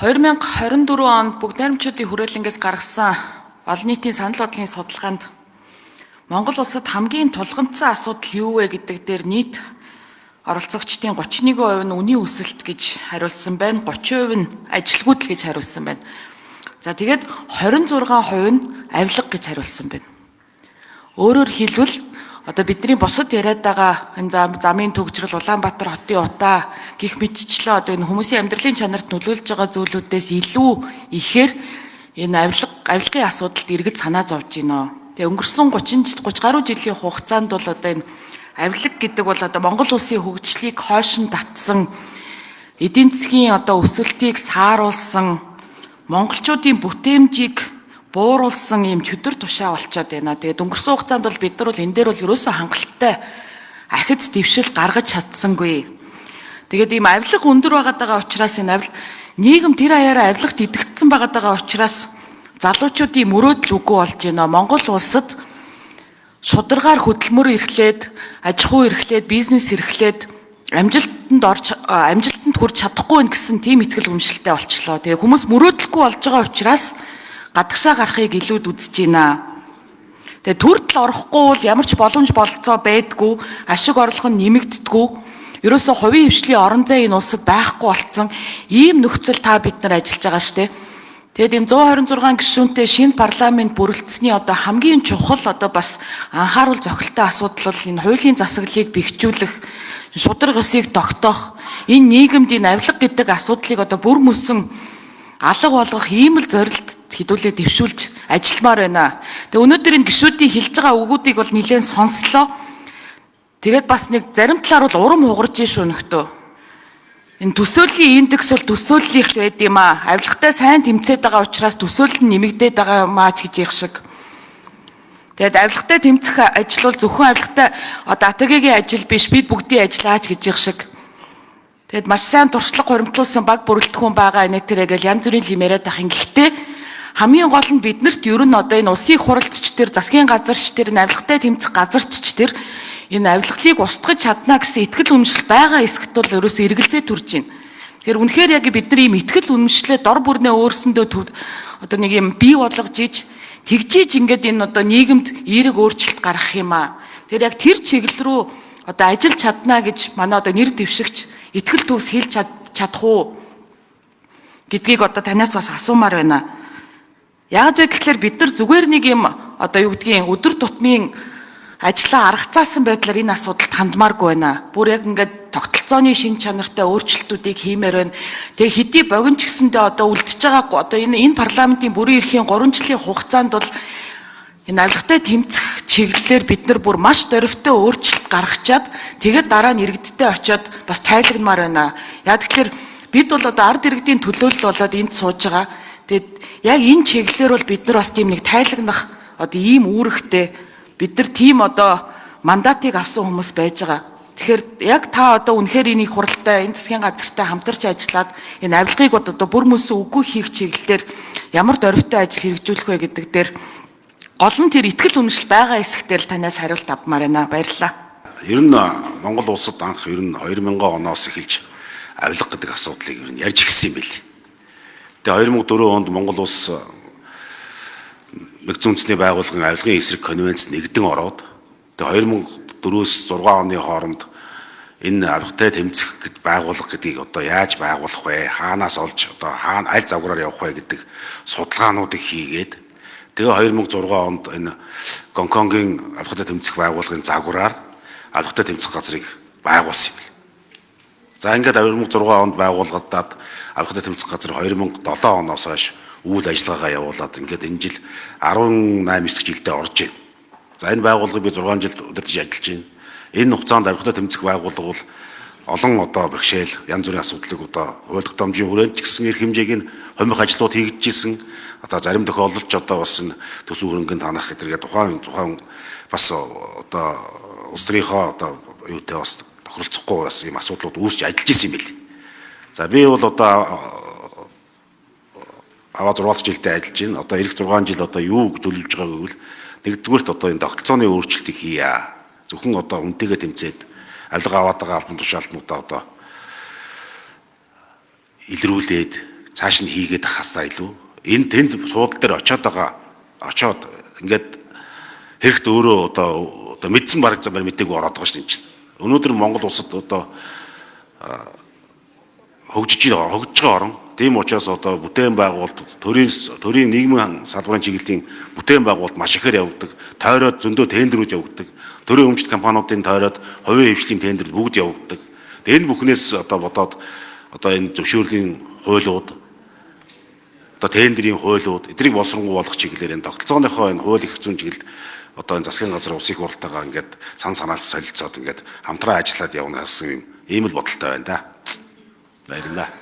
2024 онд бүгд найрамчуудын хүрээлэнгээс гаргасан олон нийтийн санал бодлогын судалгаанд Монгол улсад хамгийн тулгымцсан асуудал юу вэ гэдэг дээр нийт оролцогчдын 31% нь үнийн өсөлт гэж хариулсан байна. 30% нь ажилгүйдэл гэж хариулсан байна. За тэгээд 26% нь авилга гэж хариулсан байна. Өөрөөр хэлбэл одоо бидний бусад яриад байгаа энэ замын төгжрөл Улаанбаатар хотын утаа гих мэтчлээ одоо энэ хүмүүсийн амьдралын чанарт нөлөөлж байгаа зүйлүүдээс илүү ихээр энэ авилгын асуудалд иргэд санаа зовж байна. Тэгээ өнгөрсөн 30 гаруй жилийн хугацаанд бол одоо энэ авилга гэдэг бол одоо Монгол улсын хөгжлийг хойшин татсан эдийн засгийн одоо өсөлтийг сааруулсан монголчуудын бүтээмжийг бууруулсан ийм чөдөр тушаа болчиход байна. Тэгээд өнгөрсөн хугацаанд бол бид нар бол энэ дээр бол ерөөсөө хангалттай ахиц дэвшил гаргаж чадсангүй. Тэгээд ийм авилга өндөр байгаа учраас энэ нийгэм тэр аяараа авилгад идэгдсэн байгаа учраас залуучуудын мөрөөдөл үгүй болж байна. Монгол улсад шударгаар хөдөлмөр эрхлээд, аж ахуй эрхлээд, бизнес эрхлээд амжилтанд хүрч чадахгүй гэсэн тийм итгэл үнэмшилтэй болчихлоо. Тэгээ хүмүүс мөрөөдөлгүй болж байгаа учраас гадагшаа гарахыг илүүд үзэж байна. Тэгээ төртөл орохгүй бол ямар ч боломж бололцоо байдгүй, ашиг орлого нь нэмэгддэггүй. Ерөөсөө хувийн хвшлийн орон зай энэ улсад байхгүй болцсон ийм нөхцөл та бид нар ажиллаж байгаа штэ. Тэгээд энэ 126 гишүүнтэй шинэ парламент бүрэлдэсний одоо хамгийн чухал одоо бас анхааруул зохилтой асуудал бол энэ хуулийн засаглалыг бэхжүүлэх, шударга ёсыг тогтоох, энэ нийгэмд энэ авилга гэдэг асуудлыг одоо бүр мөсөн алга болгох ийм л зорилт хэдүүлээ дэвшүүлж ажилламаар байна. Тэгээ өнөөдөр энэ гишүүдийн хэлж байгаа үгүүдийг бол нэлээд сонслоо. Тэгээд бас нэг зарим талаар бол урам хугарч шүү нөхдөө. Энэ төсөөллийн индекс бол төсөөллийнх байд юм аа. Авилгатай сайн тэмцээд байгаа учраас төсөөлөл нь нэмэгдээд байгаа маа ч гэж их шиг. Тэгээд авилгатай тэмцэх ажил бол зөвхөн авилгатай одоо АТГ-ийн ажил биш, бид бүгдийн ажиллаач гэж их шиг. Тэгээд маш сайн туршлага хуримтлуулсан баг бүрэлдэхүүн байгаа энэ тэрэгэл янз бүрийн юм яриад ах юм. Гэхдээ хамгийн гол нь биднэрт ер нь одоо энэ улсын хуралдч тэр, засгийн газарч тэр, авилгатай тэмцэх газарч тэр энэ авилгалыг устгаж чадна гэсэн итгэл үнэмшил байгаа эсэгт бол ерөөсөө эргэлзээ төрж байна. Тэгэхээр үнэхээр яг бидний ийм итгэл үнэмшлээ дор бүрнээ өөрсөндөө одоо нэг юм бий болгож иж тэгжиж ингээд энэ одоо нийгэмд эерэг өөрчлөлт гаргах юм аа. Тэгэхээр яг тэр чиглэл рүү одоо ажиллаж чадна гэж манай одоо нэр дэвшигч итгэл төгс хэлж чадах уу гэдгийг одоо танаас бас асуумаар байна. Яг вэ гэхэлэр бид нар зүгээр нэг юм одоо юу гэдгийг өдөр тутмын ажлаа аргацаасан байдлаар энэ асуудалд хандмааргүй байна. Бүр яг ингээд тогтолцооны шин чанартай өөрчлөлтүүдийг хиймээр байна. Тэгээ хэдий богино ч гэсэндээ одоо үлдчихэж байгаа одоо энэ парламентын бүрэн эрхийн 3 жилийн хугацаанд бол энэ авилгатай тэмцэх чиглэлээр бид нар бүр маш дөрвтэй өөрчлөлт гаргачаад тэгээд дараа нь иргэдтэй очиод бас тайлагнамаар байна. Яг тэгэхээр бид бол одоо ард иргэдийн төлөөлөл болоод энд сууж байгаа. Тэгээд яг энэ чиглэлээр бол бид нар бас тийм нэг тайлагнах одоо ийм үүрэгтэй бид нар тийм одоо мандатыг авсан хүмүүс байж байгаа. Тэгэхээр яг та одоо үнэхээр энийг хуралтай энэ засгийн газартай хамтарч ажиллаад энэ авилгыг одоо бүр мөсөн үгүй хийх чиглэлээр ямар дөрвтэй ажил хэрэгжүүлэх вэ гэдэг дээр гол нь тэр итгэл үнэмшил байгаа эсэгтэл танаас хариулт авмаар байна. Баярлалаа. Ер нь Монгол улсад анх ер нь 2000 оноос эхэлж авилга гэдэг асуудлыг ер нь ярьж ирсэн юм билий. Тэгээ 2004 онд Монгол улс Нэгдсэн үндэсний байгууллагын авилгын эсрэг конвенцэд нэгдэн ороод тэгээ 2004-өөс 6 оны хооронд энэ авилгатай тэмцэх гэд байгууллага гэдгийг одоо яаж байгуулах вэ? Хаанаас олж одоо аль загвараар явах вэ гэдэг судалгаануудыг хийгээд тэгээ 2006 онд энэ Гонконгийн авилгатай тэмцэх байгууллагын загвараар авилгатай тэмцэх газрыг байгуулсан юм. За ингээд 2006 онд байгуулагдаад авилгатай тэмцэх газар 2007 оноос хойш үйл ажиллагаагаа явуулаад ингээд энэ жил 18 9 жилдээ орж байна. За энэ байгууллагыг би 6 жил удирдах ажиллаж байна. Энэ хугацаанд авилгатай тэмцэх байгууллага бол олон одоо бэрхшээл, янз бүрийн асуудлыг одоо хууль тогтоомжийн хүрээнд ч гэсэн эрх хэмжээг нь хомих ажлууд хийгдчихсэн. Одоо зарим тохиолдолд ч одоо бас энэ төсөв хөрөнгөнд ханах гэдэргээ тухайн бас одоо улс төрийнхөө одоо юутай бас тохиролцохгүй бас ийм асуудлууд үүсч ажиллаж исэн юм билий. За би бол одоо аваа 6 жилдээ ажиллаж байна. Одоо эх 6 жил одоо юу төлөвлөж байгааг гэвэл нэгдүгээрт одоо энэ тогтолцооны өөрчлөлтийг хийя. Зөвхөн одоо үнэтэйгээ тэмцээд авилга аваад байгаа албан тушаалтнуудаа одоо илрүүлээд цааш нь хийгээд ахасаа илүү энэ тэнд суудал дээр очоод ингээд хэрэгт өөрөө одоо мэдсэн бараг замаар мэдээгүй ороод байгаа шүү дээ. Өнөөдөр Монгол улсад одоо хөгжиж байгаа орн. Тийм учраас одоо бүтээн байгуулалт, төрийн нийгмийн салбарын чиглэлийн бүтээн байгуулалт маш ихээр явагддаг. Тойроод зөндөө тендерүүд явагддаг. Төрийн өмчт компаниудын тойроод хувийн хвшлийн тендер бүгд явагддаг. Энэ бүхнээс одоо бодоод одоо энэ зөвшөөрлийн хуулиуд, одоо тендерийн хуулиуд эдрийг боловсронгуй болгох чиглэлээр энэ тогтолцооныхоо энэ хууль эрх зүйн чиглэлд одоо энэ засгийн газар улсын хурлтайгаа ингээд санаалж солилцоод ингээд хамтран ажиллаад явна гэсэн ийм л бодолтой байна да. Баярлалаа.